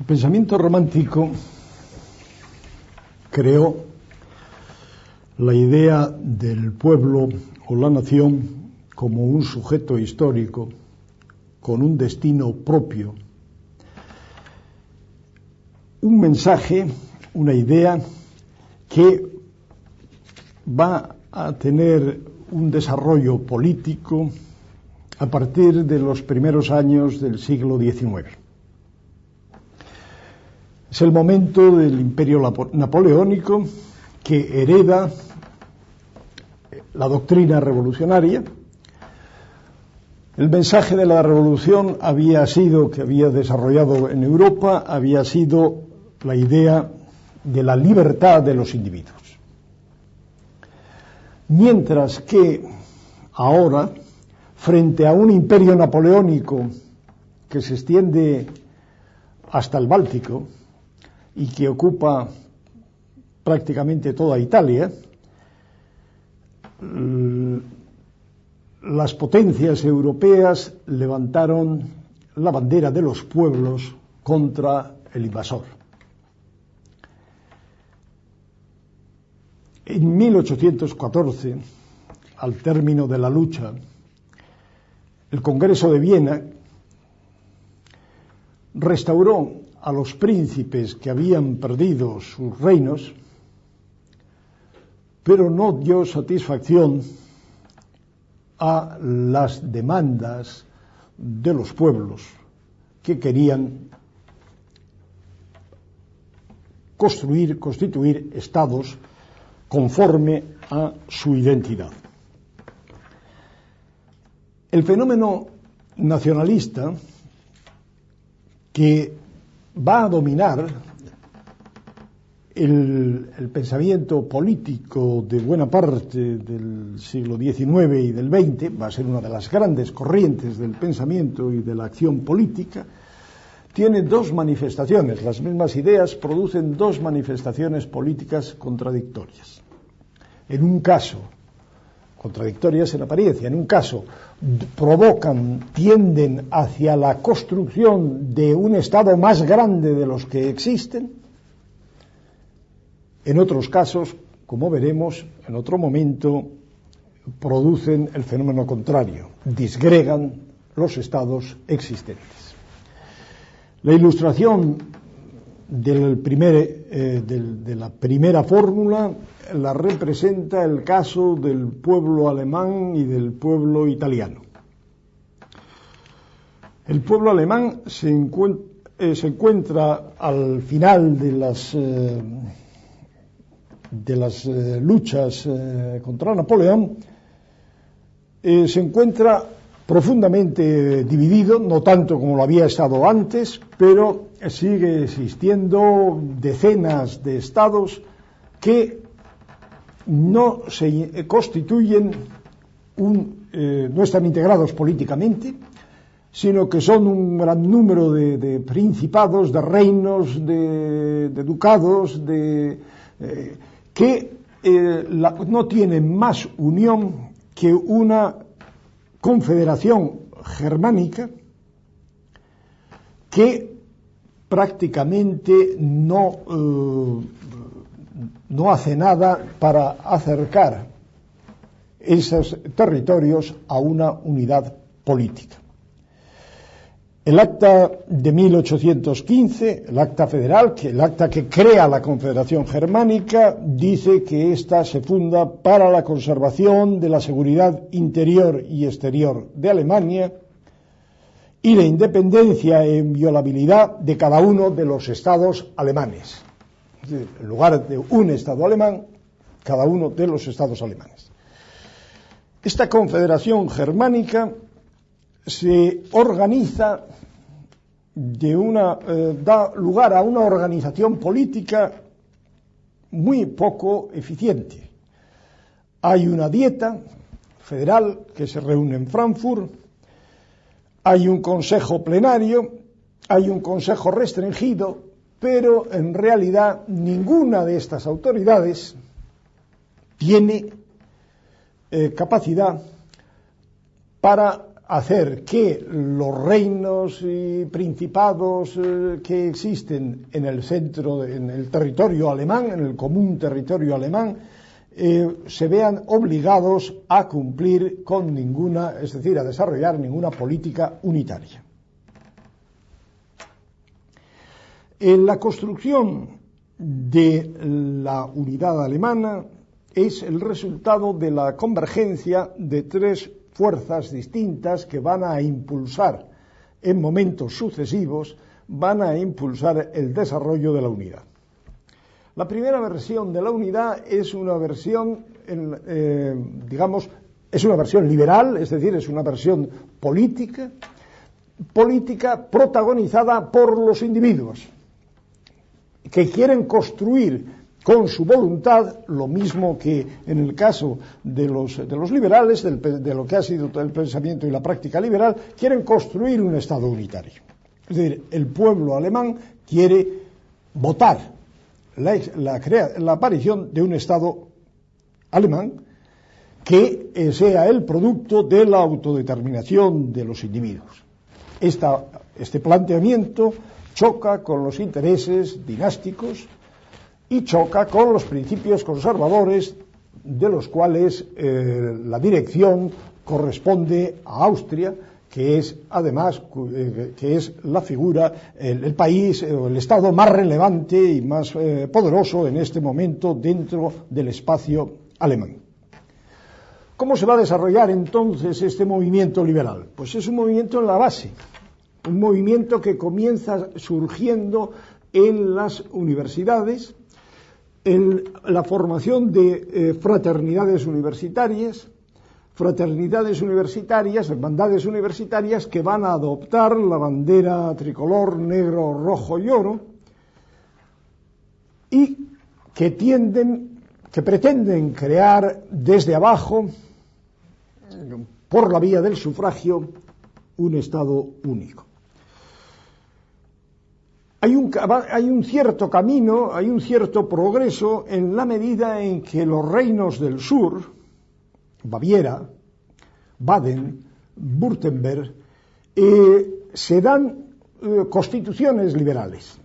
El pensamiento romántico creó la idea del pueblo o la nación como un sujeto histórico con un destino propio, un mensaje, una idea que va a tener un desarrollo político a partir de los primeros años del siglo XIX. Es el momento del imperio napoleónico que hereda la doctrina revolucionaria. El mensaje de la revolución que había desarrollado en Europa, había sido la idea de la libertad de los individuos. Mientras que ahora, frente a un imperio napoleónico que se extiende hasta el Báltico y que ocupa prácticamente toda Italia, las potencias europeas levantaron la bandera de los pueblos contra el invasor. En 1814, al término de la lucha, el Congreso de Viena restauró a los príncipes que habían perdido sus reinos, pero no dio satisfacción a las demandas de los pueblos que querían constituir estados conforme a su identidad. El fenómeno nacionalista que va a dominar el pensamiento político de buena parte del siglo XIX y del XX, va a ser una de las grandes corrientes del pensamiento y de la acción política, tiene dos manifestaciones. Las mismas ideas producen dos manifestaciones políticas contradictorias. En un caso, contradictorias en apariencia, en un caso tienden hacia la construcción de un Estado más grande de los que existen. En otros casos, como veremos en otro momento, producen el fenómeno contrario, disgregan los estados existentes. La ilustración de la primera fórmula la representa el caso del pueblo alemán y del pueblo italiano. El pueblo alemán se encuentra al final de las luchas contra Napoleón, se encuentra profundamente dividido, no tanto como lo había estado antes, pero sigue existiendo decenas de estados que no se constituyen, no están integrados políticamente, sino que son un gran número de principados, de reinos, de ducados, que no tienen más unión que una confederación germánica que prácticamente no hace nada para acercar esos territorios a una unidad política. El acta de 1815, el acta federal, el acta que crea la Confederación Germánica, dice que ésta se funda para la conservación de la seguridad interior y exterior de Alemania y la independencia e inviolabilidad de cada uno de los estados alemanes. Es decir, en lugar de un estado alemán, cada uno de los estados alemanes. Esta Confederación Germánica se organiza da lugar a una organización política muy poco eficiente. Hay una dieta federal que se reúne en Frankfurt, hay un consejo plenario, hay un consejo restringido, pero en realidad ninguna de estas autoridades tiene capacidad para hacer que los reinos y principados que existen en el centro, en el territorio alemán, en el común territorio alemán, se vean obligados a cumplir con ninguna, es decir, a desarrollar ninguna política unitaria. En la construcción de la unidad alemana es el resultado de la convergencia de tres fuerzas distintas que van a impulsar en momentos sucesivos, van a impulsar el desarrollo de la unidad. La primera versión de la unidad es una versión, es una versión liberal, es decir, es una versión política protagonizada por los individuos, que quieren construir con su voluntad, lo mismo que en el caso de los liberales, de lo que ha sido todo el pensamiento y la práctica liberal, quieren construir un Estado unitario. Es decir, el pueblo alemán quiere votar la aparición de un Estado alemán que sea el producto de la autodeterminación de los individuos. Este planteamiento choca con los intereses dinásticos y choca con los principios conservadores de los cuales la dirección corresponde a Austria, que es además que es la figura, el país o el Estado más relevante y más poderoso en este momento dentro del espacio alemán. ¿Cómo se va a desarrollar entonces este movimiento liberal? Pues es un movimiento en la base, un movimiento que comienza surgiendo en las universidades, en la formación de fraternidades universitarias, hermandades universitarias que van a adoptar la bandera tricolor negro, rojo y oro y que pretenden crear desde abajo, por la vía del sufragio, un Estado único. Hay un cierto camino, hay un cierto progreso en la medida en que los reinos del sur, Baviera, Baden, Württemberg, se dan constituciones liberales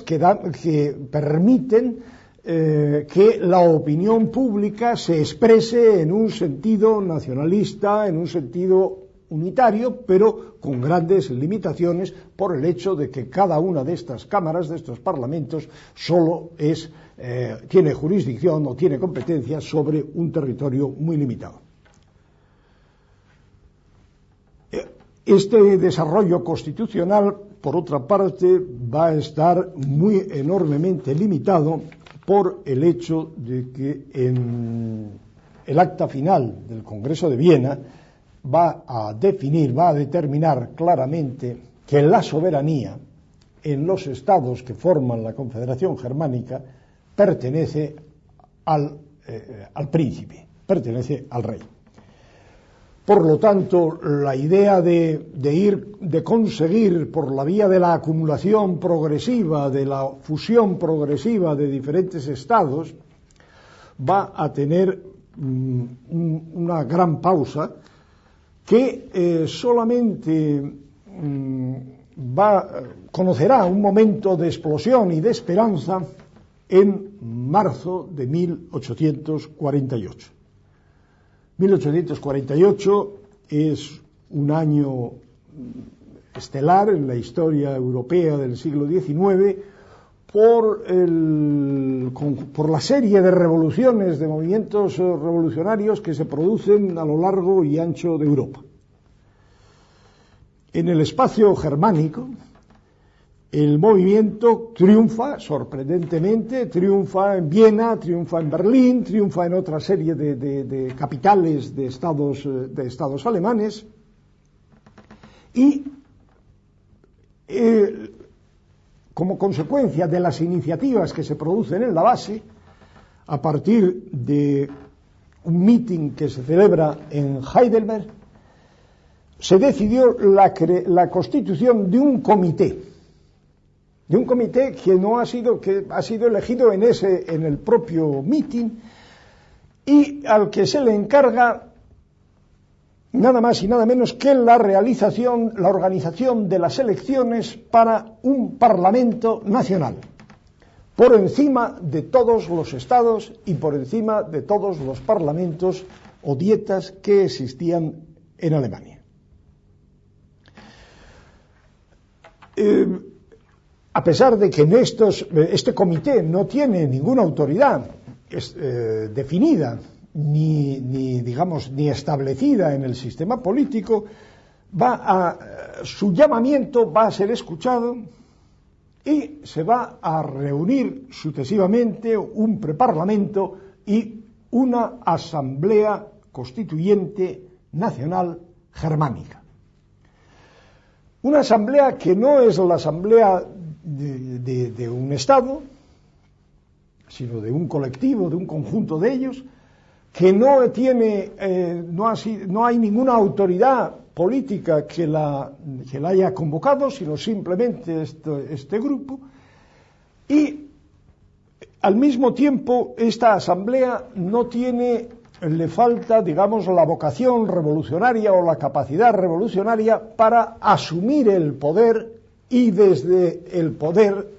que permiten que la opinión pública se exprese en un sentido nacionalista, en un sentido unitario, pero con grandes limitaciones por el hecho de que cada una de estas cámaras, de estos parlamentos, solo tiene jurisdicción o tiene competencia sobre un territorio muy limitado. Este desarrollo constitucional, por otra parte, va a estar muy enormemente limitado por el hecho de que en el acta final del Congreso de Viena va a determinar claramente que la soberanía en los estados que forman la Confederación Germánica pertenece al príncipe, pertenece al rey. Por lo tanto, la idea de conseguir por la vía de la acumulación progresiva, de la fusión progresiva de diferentes estados, va a tener una gran pausa que solamente conocerá un momento de explosión y de esperanza en marzo de 1848. 1848 es un año estelar en la historia europea del siglo XIX por la serie de revoluciones, de movimientos revolucionarios que se producen a lo largo y ancho de Europa. En el espacio germánico, el movimiento triunfa, sorprendentemente, triunfa en Viena, triunfa en Berlín, triunfa en otra serie de capitales de estados alemanes, y como consecuencia de las iniciativas que se producen en la base, a partir de un meeting que se celebra en Heidelberg, se decidió la constitución de un comité que ha sido elegido en el propio meeting y al que se le encarga nada más y nada menos que la organización de las elecciones para un Parlamento nacional, por encima de todos los estados y por encima de todos los parlamentos o dietas que existían en Alemania. A pesar de que este comité no tiene ninguna autoridad definida ni establecida en el sistema político, su llamamiento va a ser escuchado y se va a reunir sucesivamente un preparlamento y una asamblea constituyente nacional germánica. Una asamblea que no es la asamblea de un Estado, sino de un colectivo, de un conjunto de ellos, que no hay ninguna autoridad política que la haya convocado, sino simplemente este grupo, y al mismo tiempo esta asamblea le falta, digamos, la vocación revolucionaria o la capacidad revolucionaria para asumir el poder y desde el poder,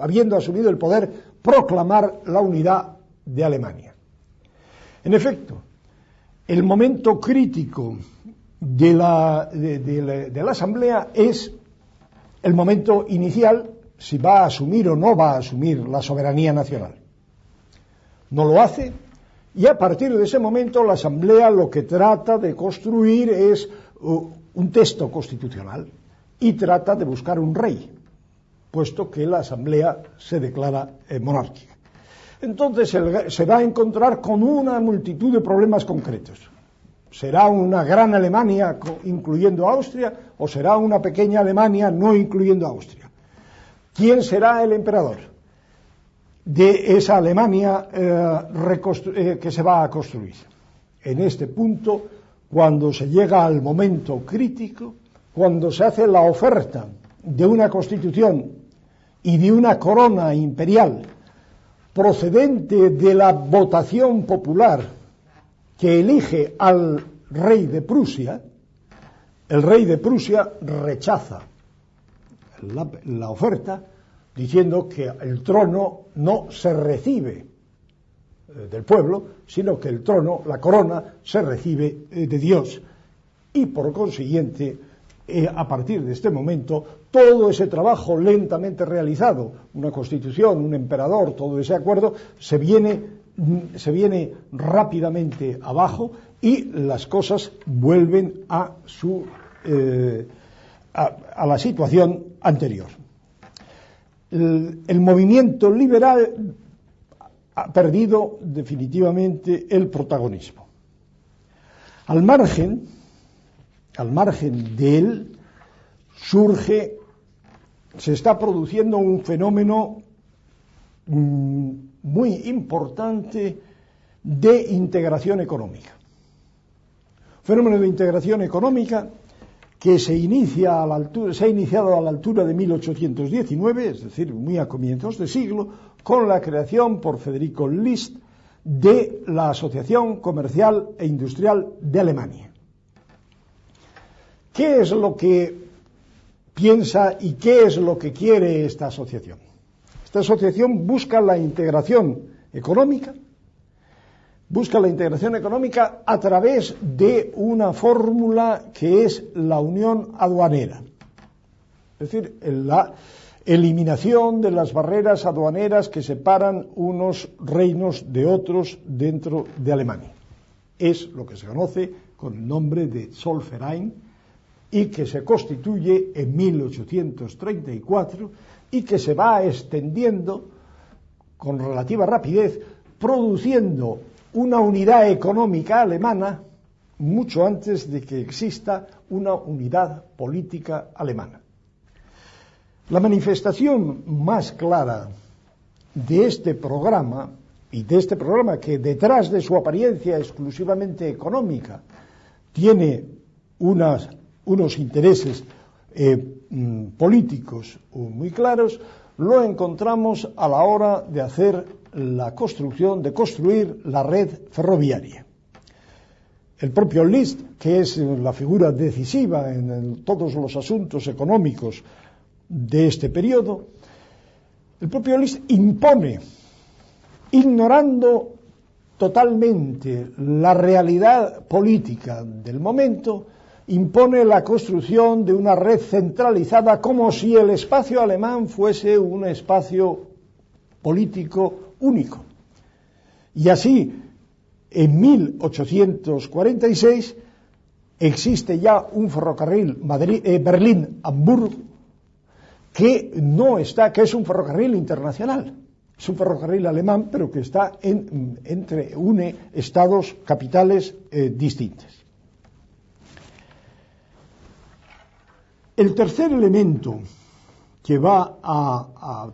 habiendo asumido el poder, proclamar la unidad de Alemania. En efecto, el momento crítico de la asamblea es el momento inicial, si va a asumir o no va a asumir la soberanía nacional. No lo hace, y a partir de ese momento la asamblea lo que trata de construir es un texto constitucional y trata de buscar un rey, puesto que la asamblea se declara monárquica. Entonces se va a encontrar con una multitud de problemas concretos. ¿Será una gran Alemania incluyendo a Austria o será una pequeña Alemania no incluyendo a Austria? ¿Quién será el emperador de esa Alemania que se va a construir? En este punto, cuando se llega al momento crítico, cuando se hace la oferta de una constitución y de una corona imperial procedente de la votación popular que elige al rey de Prusia, el rey de Prusia rechaza la oferta diciendo que el trono no se recibe del pueblo, sino que el trono, la corona, se recibe de Dios. Y por consiguiente, a partir de este momento, todo ese trabajo lentamente realizado, una constitución, un emperador, todo ese acuerdo, se viene rápidamente abajo y las cosas vuelven a la situación anterior. El movimiento liberal ha perdido definitivamente el protagonismo. Al margen de él se está produciendo un fenómeno muy importante de integración económica. Fenómeno de integración económica que se ha iniciado a la altura de 1819, es decir, muy a comienzos de siglo, con la creación por Federico List de la Asociación Comercial e Industrial de Alemania. ¿Qué es lo que piensa y qué es lo que quiere esta asociación? Esta asociación busca la integración económica a través de una fórmula que es la unión aduanera, es decir, la eliminación de las barreras aduaneras que separan unos reinos de otros dentro de Alemania. Es lo que se conoce con el nombre de Zollverein y que se constituye en 1834 y que se va extendiendo con relativa rapidez, produciendo una unidad económica alemana mucho antes de que exista una unidad política alemana. La manifestación más clara de este programa, y de este programa que detrás de su apariencia exclusivamente económica tiene unos intereses políticos muy claros, lo encontramos a la hora de construir la red ferroviaria. el propio Liszt, que es la figura decisiva en todos los asuntos económicos de este periodo, el propio Liszt impone, ignorando totalmente la realidad política del momento, impone la construcción de una red centralizada como si el espacio alemán fuese un espacio político único. Y así, en 1846 existe ya un ferrocarril Berlín-Hamburgo que es un ferrocarril internacional. Es un ferrocarril alemán, pero que está une estados, capitales distintas. El tercer elemento que va a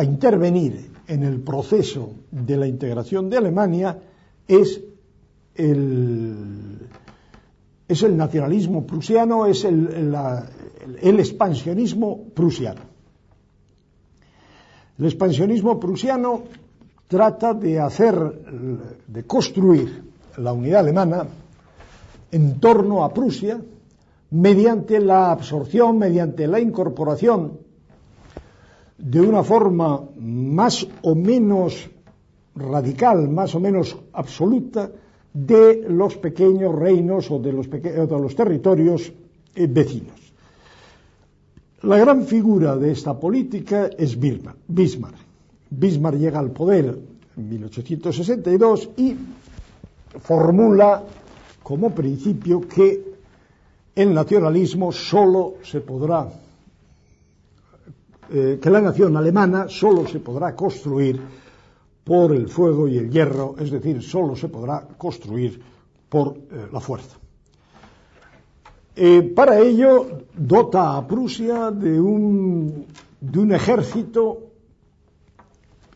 intervenir en el proceso de la integración de Alemania es el nacionalismo prusiano, es el expansionismo prusiano. El expansionismo prusiano trata de construir la unidad alemana en torno a Prusia mediante la absorción, mediante la incorporación de una forma más o menos radical, más o menos absoluta, de los pequeños reinos o de los territorios vecinos. La gran figura de esta política es Bismarck. Bismarck llega al poder en 1862 y formula como principio que el nacionalismo que la nación alemana solo se podrá construir por el fuego y el hierro, es decir, solo se podrá construir por la fuerza. Para ello dota a Prusia de un ejército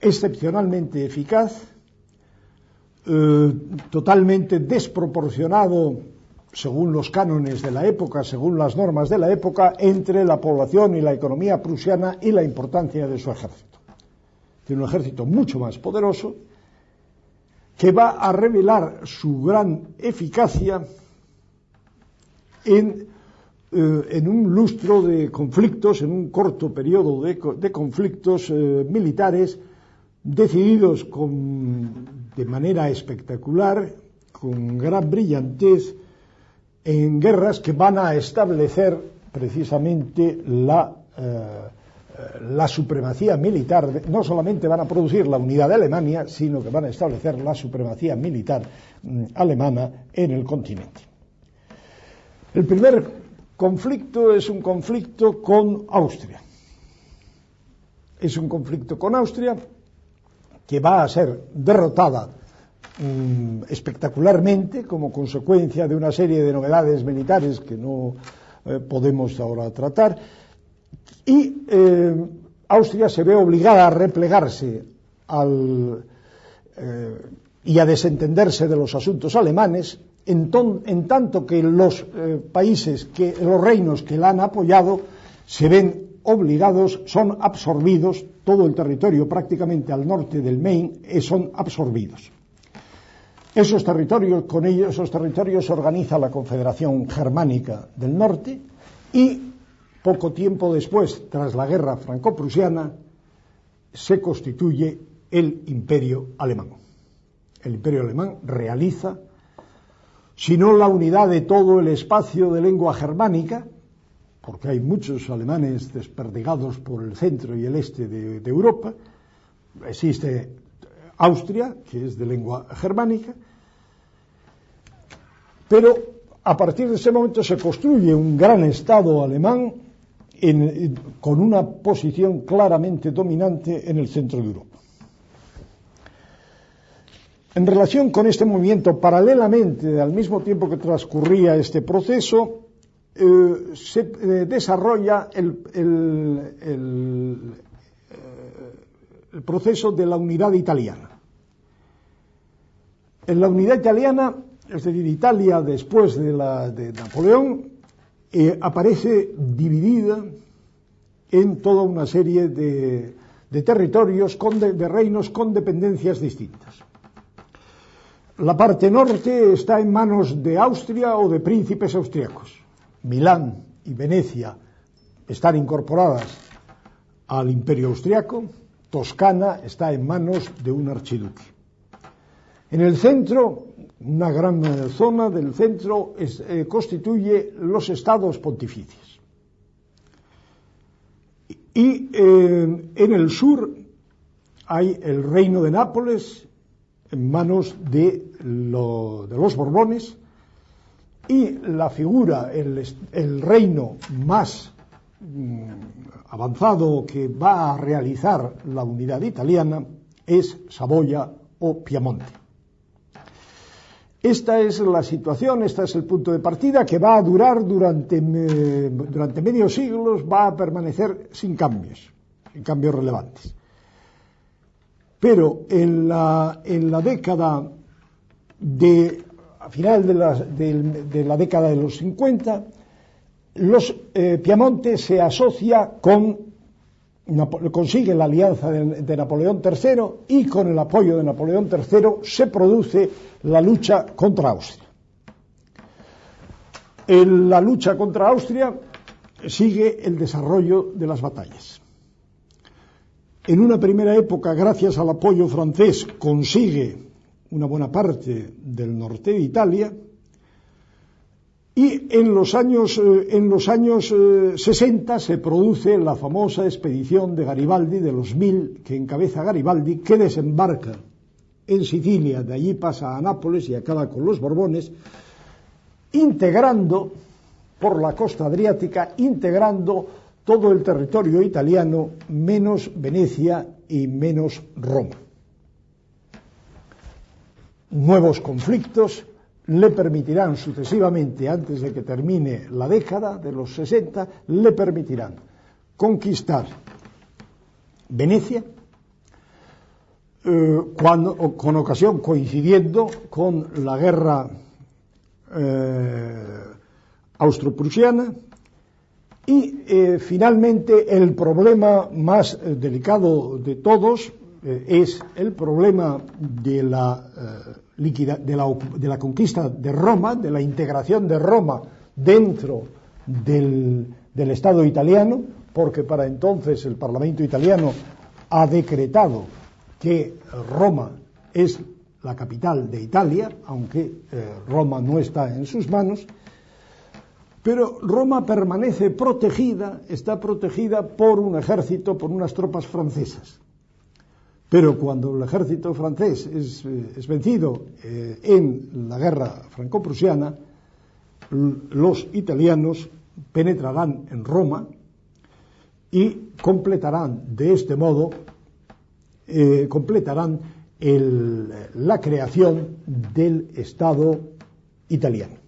excepcionalmente eficaz, totalmente desproporcionado según los cánones de la época, según las normas de la época, entre la población y la economía prusiana y la importancia de su ejército. Tiene un ejército mucho más poderoso que va a revelar su gran eficacia en un lustro de conflictos, en un corto periodo de conflictos militares decididos de manera espectacular, con gran brillantez, en guerras que van a establecer precisamente la supremacía militar. No solamente van a producir la unidad de Alemania, sino que van a establecer la supremacía militar alemana en el continente. El primer conflicto es un conflicto con Austria. Es un conflicto con Austria que va a ser derrotada espectacularmente como consecuencia de una serie de novedades militares que no podemos ahora tratar, y Austria se ve obligada a replegarse y a desentenderse de los asuntos alemanes, en tanto que los reinos que la han apoyado se ven obligados, son absorbidos, todo el territorio prácticamente al norte del Main son absorbidos. Esos territorios se organiza la Confederación Germánica del Norte y poco tiempo después, tras la guerra franco-prusiana, se constituye el Imperio Alemán. El Imperio Alemán realiza, si no la unidad de todo el espacio de lengua germánica, porque hay muchos alemanes desperdigados por el centro y el este de Europa, existe Austria, que es de lengua germánica, pero a partir de ese momento se construye un gran Estado alemán con una posición claramente dominante en el centro de Europa. En relación con este movimiento, paralelamente, al mismo tiempo que transcurría este proceso, se desarrolla el proceso de la unidad italiana. En la unidad italiana, es decir, Italia después de Napoleón, aparece dividida en toda una serie de territorios, de reinos con dependencias distintas. La parte norte está en manos de Austria o de príncipes austriacos. Milán y Venecia están incorporadas al Imperio austriaco. Toscana está en manos de un archiduque. En el centro, una gran zona del centro constituye los estados pontificios. Y en el sur hay el reino de Nápoles en manos de los Borbones, y la figura, el reino más avanzado que va a realizar la unidad italiana es Saboya o Piamonte. Esta es la situación, este es el punto de partida que va a durar durante medio siglo, va a permanecer sin cambios relevantes. Pero en la década a final de la década de los 50, Piamonte se asocia consigue la alianza de Napoleón III, y con el apoyo de Napoleón III se produce la lucha contra Austria. En la lucha contra Austria sigue el desarrollo de las batallas. En una primera época, gracias al apoyo francés, consigue una buena parte del norte de Italia, y en los años 60 se produce la famosa expedición de Garibaldi, de los 1000 que encabeza Garibaldi, que desembarca en Sicilia, de allí pasa a Nápoles y acaba con los Borbones, integrando por la costa adriática, integrando todo el territorio italiano, menos Venecia y menos Roma. Nuevos conflictos le permitirán sucesivamente, antes de que termine la década de los 60, le permitirán conquistar Venecia, con ocasión coincidiendo con la guerra austro-prusiana, y finalmente el problema más delicado de todos es el problema de la conquista de Roma, de la integración de Roma dentro del Estado italiano, porque para entonces el Parlamento italiano ha decretado que Roma es la capital de Italia, aunque Roma no está en sus manos. Pero Roma permanece protegida, está protegida por un ejército, por unas tropas francesas. Pero cuando el ejército francés es vencido en la guerra franco-prusiana, los italianos penetrarán en Roma y completarán de este modo la creación del Estado italiano.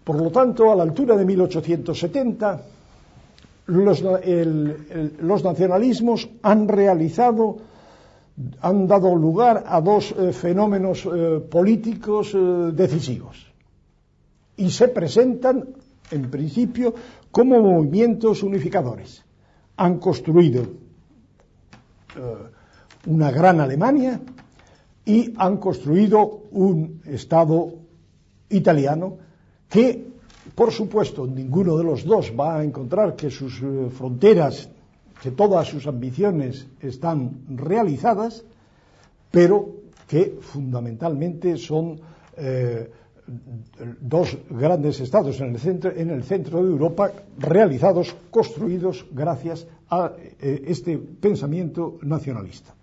Por lo tanto, a la altura de 1870, los nacionalismos han dado lugar a dos fenómenos políticos decisivos, y se presentan, en principio, como movimientos unificadores. Han construido una gran Alemania y han construido un Estado italiano que, por supuesto, ninguno de los dos va a encontrar que sus fronteras, que todas sus ambiciones están realizadas, pero que fundamentalmente son dos grandes estados en el centro de Europa, realizados, construidos gracias a este pensamiento nacionalista.